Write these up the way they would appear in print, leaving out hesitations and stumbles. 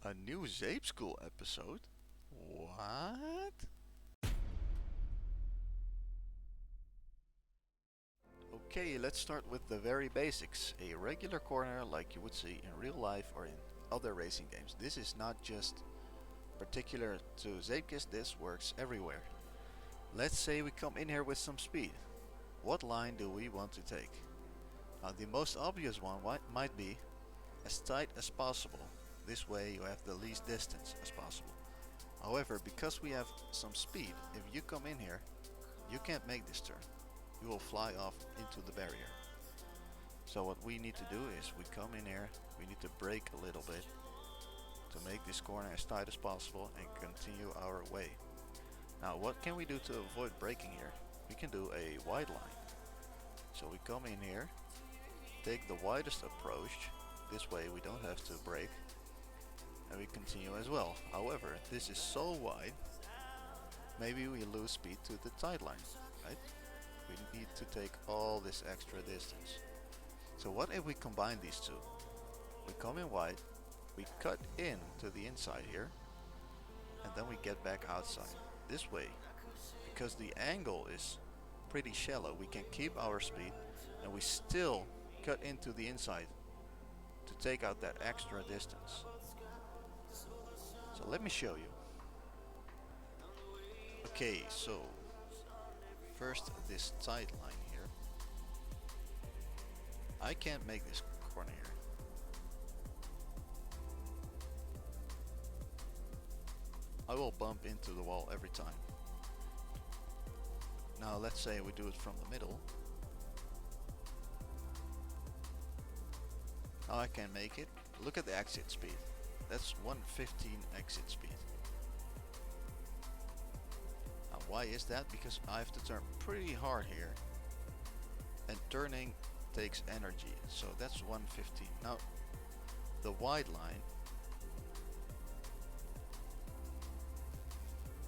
A new Zeepschool episode? What? Okay, let's start with the very basics. A regular corner like you would see in real life or in other racing games. This is not just particular to Zeepkist, this works everywhere. Let's say we come in here with some speed. What line do we want to take? Now the most obvious one might be as tight as possible. This way you have the least distance as possible. However, because we have some speed, if you come in here, you can't make this turn. You will fly off into the barrier. So what we need to do is we come in here, we need to brake a little bit to make this corner as tight as possible and continue our way. Now what can we do to avoid braking here? We can do a wide line. So we come in here, take the widest approach, this way we don't have to brake, and we continue as well. However, this is so wide, maybe we lose speed to the tight line, right? We need to take all this extra distance. So what if we combine these two? We come in wide, we cut in to the inside here, and then we get back outside. This way, because the angle is pretty shallow, we can keep our speed and we still cut into the inside to take out that extra distance. So let me show you. Okay, so first this tight line here. I can't make this corner here. I will bump into the wall every time. Now let's say we do it from the middle. Now I can make it. Look at the exit speed. That's 115 exit speed. Now why is that? Because I have to turn pretty hard here. And turning takes energy. So that's 115. Now the wide line,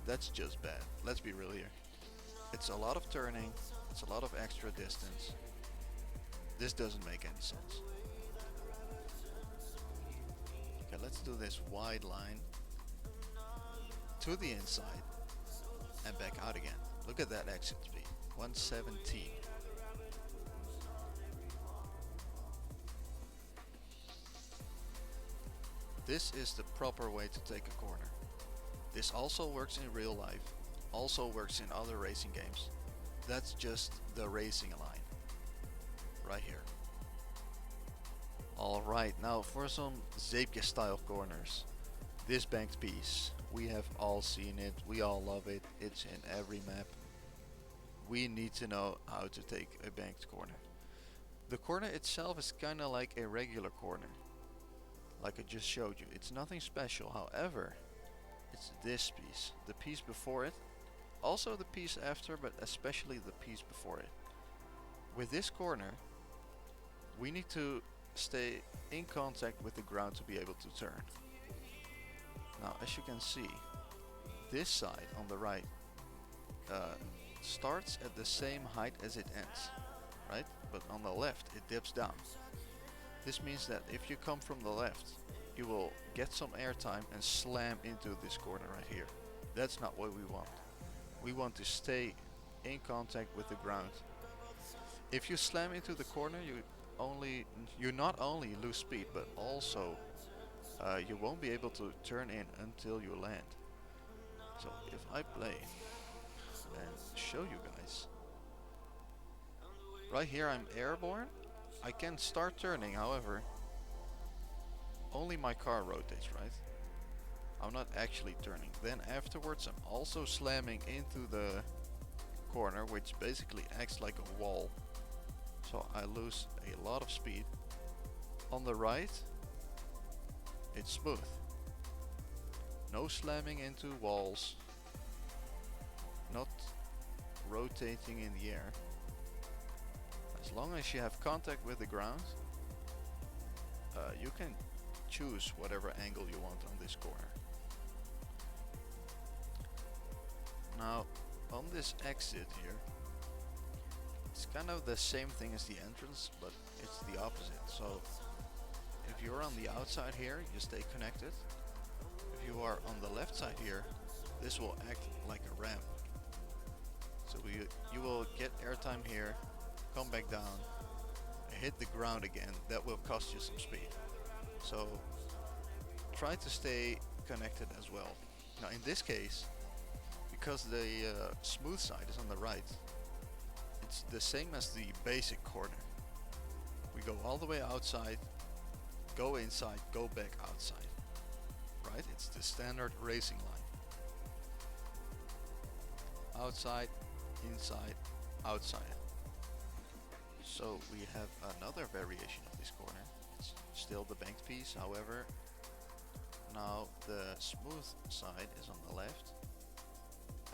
that's just bad. Let's be real here. It's a lot of turning, it's a lot of extra distance. This doesn't make any sense. Okay, let's do this wide line to the inside and back out again. Look at that exit speed, 117. This is the proper way to take a corner. This also works in real life, also works in other racing games. That's just the racing line, right here. Alright, now for some Zeepkist style corners. This banked piece, we have all seen it, we all love it, it's in every map. We need to know how to take a banked corner. The corner itself is kinda like a regular corner, like I just showed you. It's nothing special, however, it's this piece, the piece before it, also the piece after, but especially the piece before it. With this corner, we need to stay in contact with the ground to be able to turn. Now as you can see, this side on the right starts at the same height as it ends, right? But on the left it dips down. This means that if you come from the left, you will get some airtime and slam into this corner right here. That's not what we want. We want to stay in contact with the ground. If you slam into the corner, you not only lose speed, but also you won't be able to turn in until you land. So if I play and show you guys, right here I'm airborne. I can start turning, however, only my car rotates, right? I'm not actually turning. Then afterwards I'm also slamming into the corner, which basically acts like a wall. So I lose a lot of speed. On the right, it's smooth. No slamming into walls. Not rotating in the air. As long as you have contact with the ground, you can choose whatever angle you want on this corner. Now on this exit here, it's kind of the same thing as the entrance, but it's the opposite. So if you're on the outside here, you stay connected. If you are on the left side here, this will act like a ramp. So you will get airtime here, come back down, hit the ground again. That will cost you some speed. So try to stay connected as well. Now in this case, because the smooth side is on the right, it's the same as the basic corner. We go all the way outside, go inside, go back outside. Right? It's the standard racing line. Outside, inside, outside. So we have another variation of this corner. It's still the banked piece, however, now the smooth side is on the left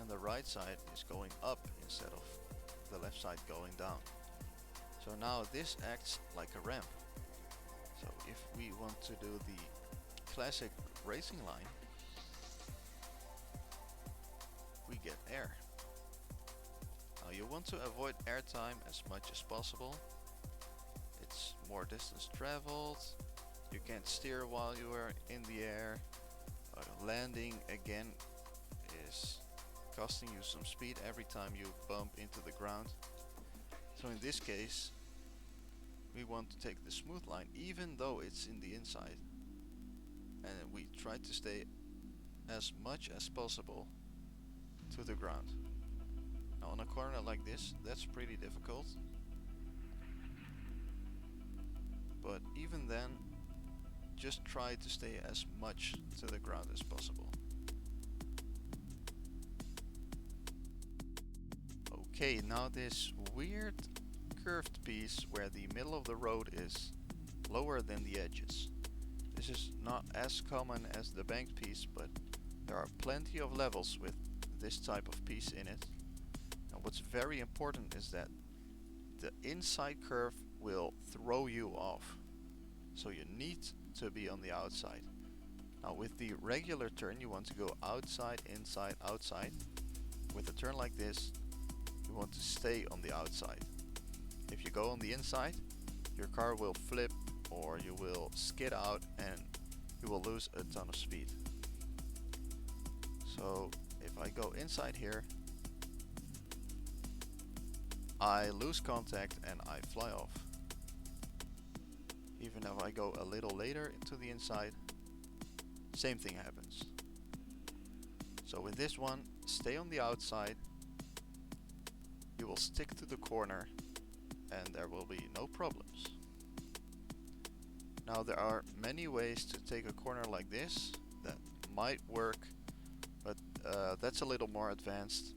and the right side is going up instead of the left side going down. So now this acts like a ramp. So if we want to do the classic racing line, we get air. Now you want to avoid airtime as much as possible. It's more distance traveled. You can't steer while you are in the air. Landing again is costing you some speed every time you bump into the ground. So in this case, we want to take the smooth line even though it's in the inside. And we try to stay as much as possible to the ground. Now on a corner like this, that's pretty difficult. But even then, just try to stay as much to the ground as possible. Okay, now this weird curved piece where the middle of the road is lower than the edges. This is not as common as the banked piece, but there are plenty of levels with this type of piece in it. And what's very important is that the inside curve will throw you off. So you need to be on the outside. Now with the regular turn you want to go outside, inside, outside. With a turn like this, you want to stay on the outside. If you go on the inside, your car will flip or you will skid out and you will lose a ton of speed. So if I go inside here, I lose contact and I fly off. Even if I go a little later into the inside, same thing happens. So with this one, stay on the outside, you will stick to the corner and there will be no problems. Now there are many ways to take a corner like this that might work, but that's a little more advanced.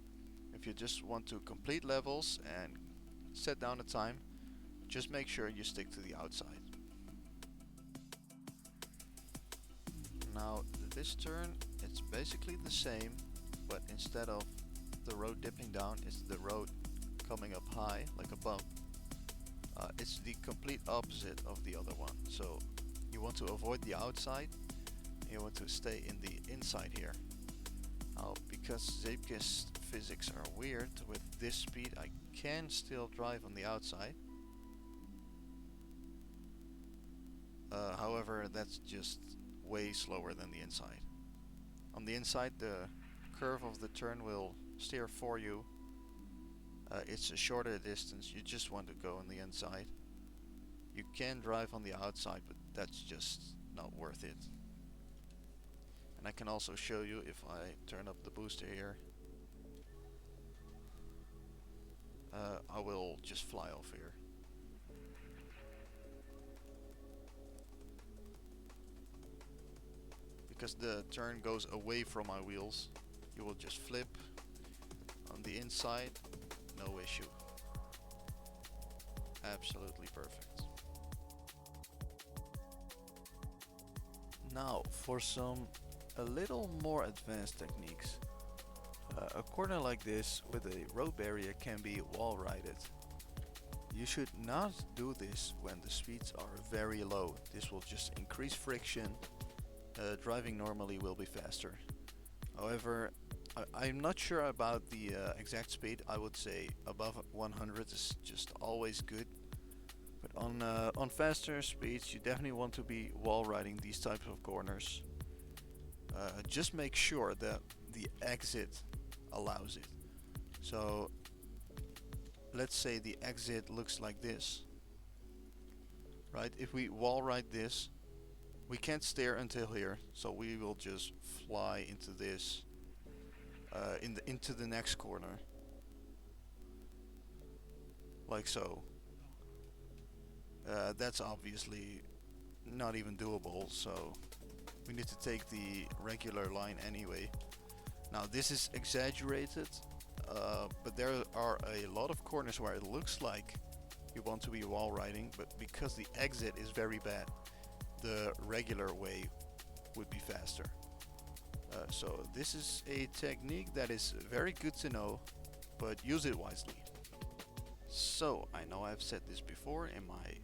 If you just want to complete levels and set down a time, just make sure you stick to the outside. Now this turn, it's basically the same, but instead of the road dipping down, it's the road coming up high like a bump. It's the complete opposite of the other one. So you want to avoid the outside, you want to stay in the inside here. Now because Zeepkist physics are weird, with this speed I can still drive on the outside. However, that's just way slower than the inside. On the inside, the curve of the turn will steer for you. It's a shorter distance, you just want to go on the inside. You can drive on the outside, but that's just not worth it. And I can also show you if I turn up the booster here. I will just fly off here. Because the turn goes away from my wheels, you will just flip on the inside, no issue. Absolutely perfect. Now for some a little more advanced techniques. A corner like this with a road barrier can be wall rided. You should not do this when the speeds are very low. This will just increase friction. Driving normally will be faster. However, I'm not sure about the exact speed. I would say above 100 is just always good. But on faster speeds, you definitely want to be wall riding these types of corners. just make sure that the exit allows it. So let's say the exit looks like this, right? If we wall ride this, we can't steer until here, so we will just fly into this, into the next corner, like so. That's obviously not even doable, so we need to take the regular line anyway. Now this is exaggerated, but there are a lot of corners where it looks like you want to be wall riding, but because the exit is very bad, the regular way would be faster. So this is a technique that is very good to know, but use it wisely. So I know I've said this before in my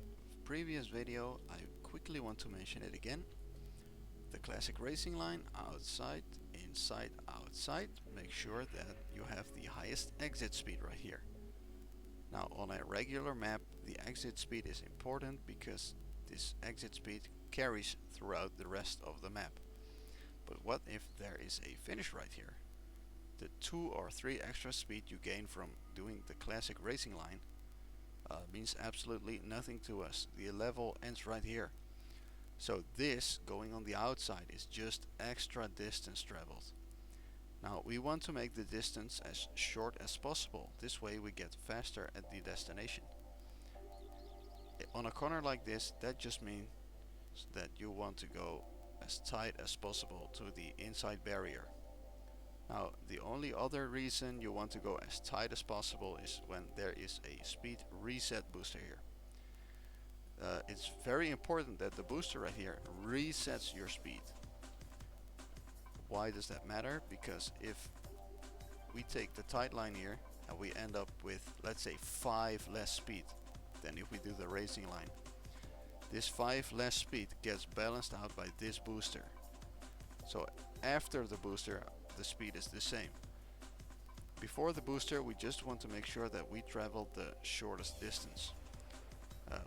previous video, I quickly want to mention it again. The classic racing line, outside, inside, outside. Make sure that you have the highest exit speed right here. Now on a regular map, the exit speed is important because this exit speed carries throughout the rest of the map. But what if there is a finish right here? The 2 or 3 extra speed you gain from doing the classic racing line means absolutely nothing to us. The level ends right here. So this, going on the outside, is just extra distance traveled. Now we want to make the distance as short as possible. This way we get faster at the destination. On a corner like this, that just means that you want to go as tight as possible to the inside barrier. Now the only other reason you want to go as tight as possible is when there is a speed reset booster here. It's very important that the booster right here resets your speed. Why does that matter? Because if we take the tight line here and we end up with, let's say, 5 less speed than if we do the racing line, this 5 less speed gets balanced out by this booster. So after the booster, the speed is the same. Before the booster, we just want to make sure that we travel the shortest distance.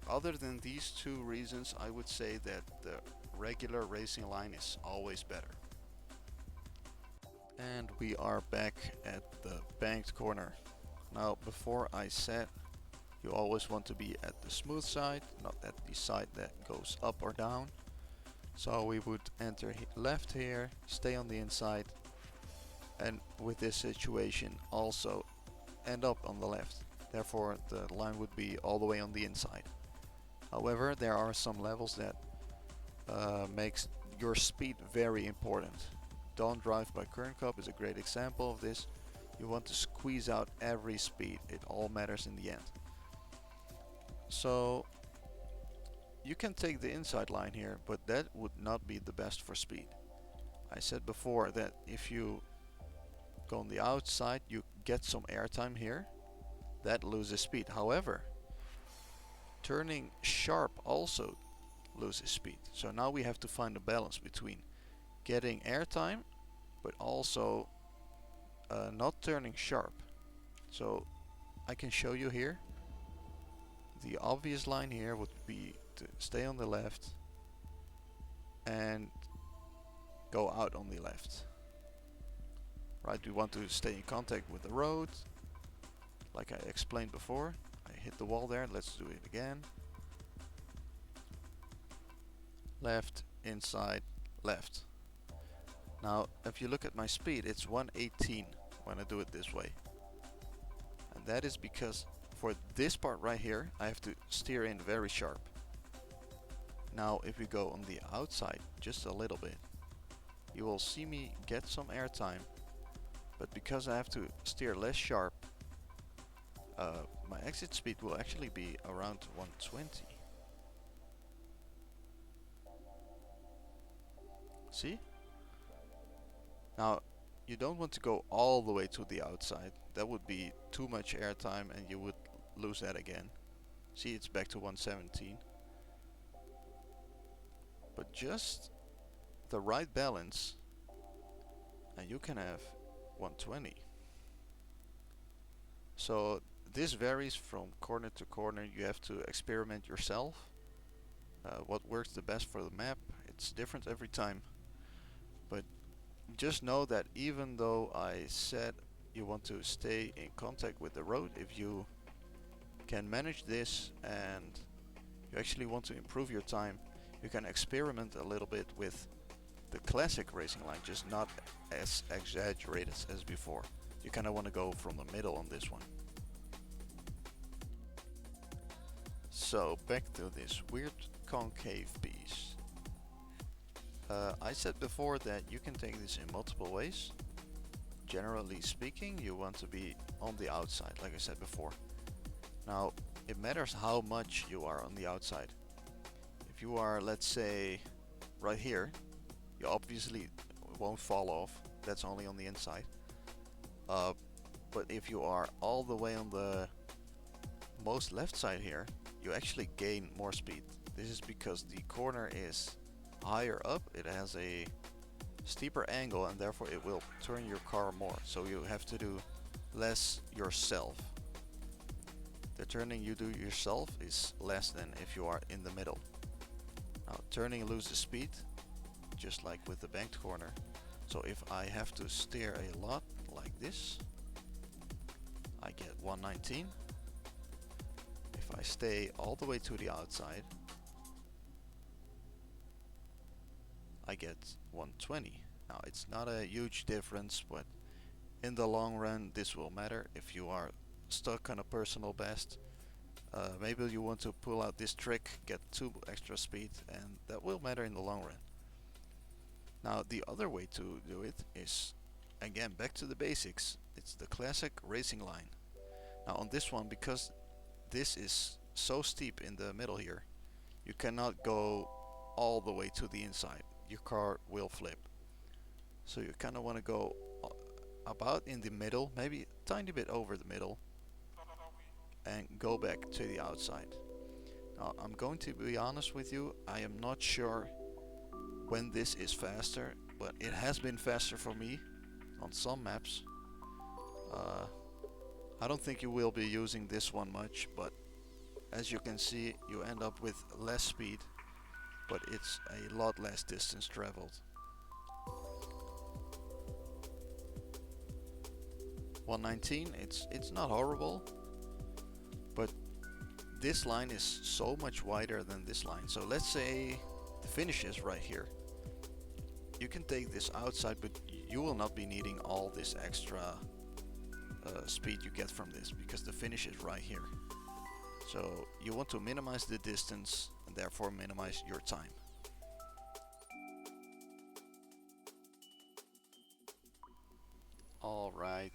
Other than these 2 reasons, I would say that the regular racing line is always better. And we are back at the banked corner. Now before I said you always want to be at the smooth side, not at the side that goes up or down. So we would enter left here, stay on the inside, and with this situation also end up on the left. Therefore the line would be all the way on the inside. However, there are some levels that makes your speed very important. Don't Drive by Kern Cup is a great example of this. You want to squeeze out every speed. It all matters in the end. So you can take the inside line here, but that would not be the best for speed. I said before that if you go on the outside, you get some airtime here. That loses speed. However, turning sharp also loses speed. So now we have to find a balance between getting airtime but also not turning sharp. So I can show you here. The obvious line here would be to stay on the left and go out on the left. Right, we want to stay in contact with the road, like I explained before. I hit the wall there, let's do it again. Left, inside, left. Now if you look at my speed, it's 118 when I do it this way. And that is because for this part right here, I have to steer in very sharp. Now if we go on the outside just a little bit, you will see me get some airtime, but because I have to steer less sharp, my exit speed will actually be around 120. See? Now you don't want to go all the way to the outside. That would be too much airtime and you would lose that again. See, it's back to 117. But just the right balance and you can have 120. So this varies from corner to corner. You have to experiment yourself. What works the best for the map, it's different every time. But just know that even though I said you want to stay in contact with the road, if you can manage this and you actually want to improve your time, you can experiment a little bit with the classic racing line, just not as exaggerated as before. You kind of want to go from the middle on this one. So back to this weird concave piece. I said before that you can take this in multiple ways. Generally speaking, you want to be on the outside, like I said before. Now, it matters how much you are on the outside. If you are, let's say, right here, you obviously won't fall off. That's only on the inside. But if you are all the way on the most left side here, you actually gain more speed. This is because the corner is higher up, it has a steeper angle, and therefore it will turn your car more, so you have to do less yourself. The turning you do yourself is less than if you are in the middle. Now turning loses speed, just like with the banked corner. So if I have to steer a lot like this, I get 119. If I stay all the way to the outside, I get 120. Now it's not a huge difference, but in the long run this will matter. If you are stuck on a personal best, maybe you want to pull out this trick, get 2 extra speed, and that will matter in the long run. Now the other way to do it is, again, back to the basics. It's the classic racing line. Now on this one, because this is so steep in the middle here, you cannot go all the way to the inside. Your car will flip. So you kind of want to go about in the middle, maybe a tiny bit over the middle, and go back to the outside. Now I'm going to be honest with you, I am not sure when this is faster, but it has been faster for me on some maps. I don't think you will be using this one much, but as you can see, you end up with less speed, but it's a lot less distance traveled. 119, it's not horrible, but this line is so much wider than this line. So let's say the finish is right here. You can take this outside, but you will not be needing all this extra speed you get from this, because the finish is right here. So you want to minimize the distance and therefore minimize your time. Alright,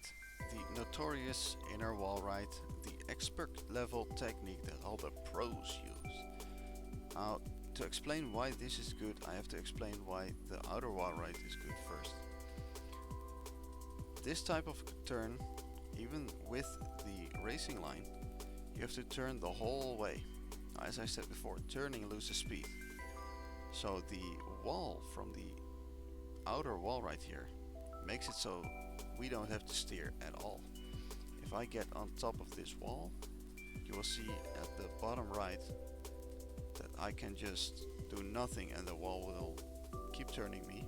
the notorious inner wall ride, the expert level technique that all the pros use. Now, to explain why this is good, I have to explain why the outer wall ride is good first. This type of turn, even with the racing line, you have to turn the whole way. As I said before, turning loses speed. So the wall from the outer wall right here makes it so we don't have to steer at all. If I get on top of this wall, you will see at the bottom right that I can just do nothing and the wall will keep turning me.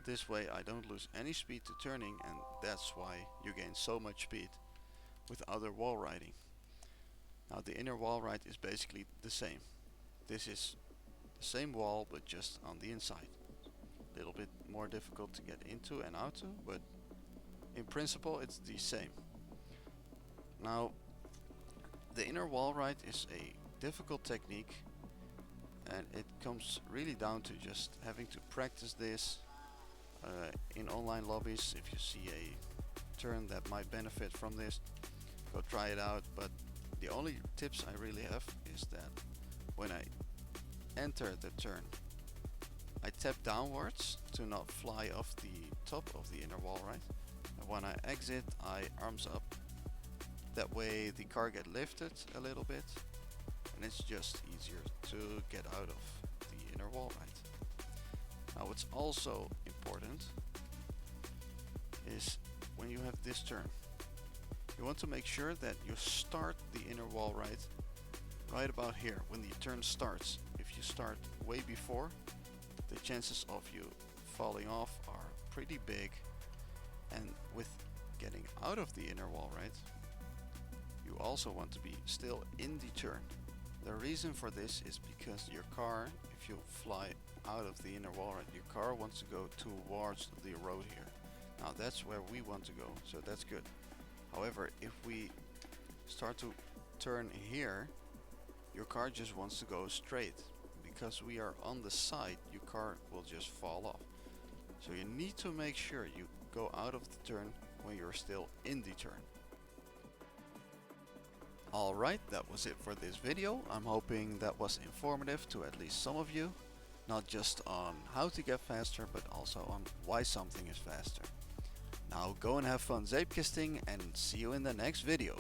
This way I don't lose any speed to turning, and that's why you gain so much speed with outer wall riding. Now the inner wall ride is basically the same. This is the same wall, but just on the inside. A little bit more difficult to get into and out to, but in principle it's the same. Now the inner wall ride is a difficult technique, and it comes really down to just having to practice this in online lobbies. If you see a turn that might benefit from this, go try it out. But the only tips I really have is that when I enter the turn, I tap downwards to not fly off the top of the inner wall ride, and when I exit I arms up. That way the car gets lifted a little bit, and it's just easier to get out of the inner wall ride. Now what's also important is when you have this turn, you want to make sure that you start the inner wall ride right about here when the turn starts. If you start way before, the chances of you falling off are pretty big, and with getting out of the inner wall right, you also want to be still in the turn. The reason for this is because your car, if you fly out of the inner wall right, your car wants to go towards the road here. Now that's where we want to go, so that's good. However, if we start to turn here, your car just wants to go straight. Because we are on the side, your car will just fall off. So you need to make sure you go out of the turn when you're still in the turn. Alright, that was it for this video. I'm hoping that was informative to at least some of you. Not just on how to get faster, but also on why something is faster. Now go and have fun Zeepkisting, and see you in the next video.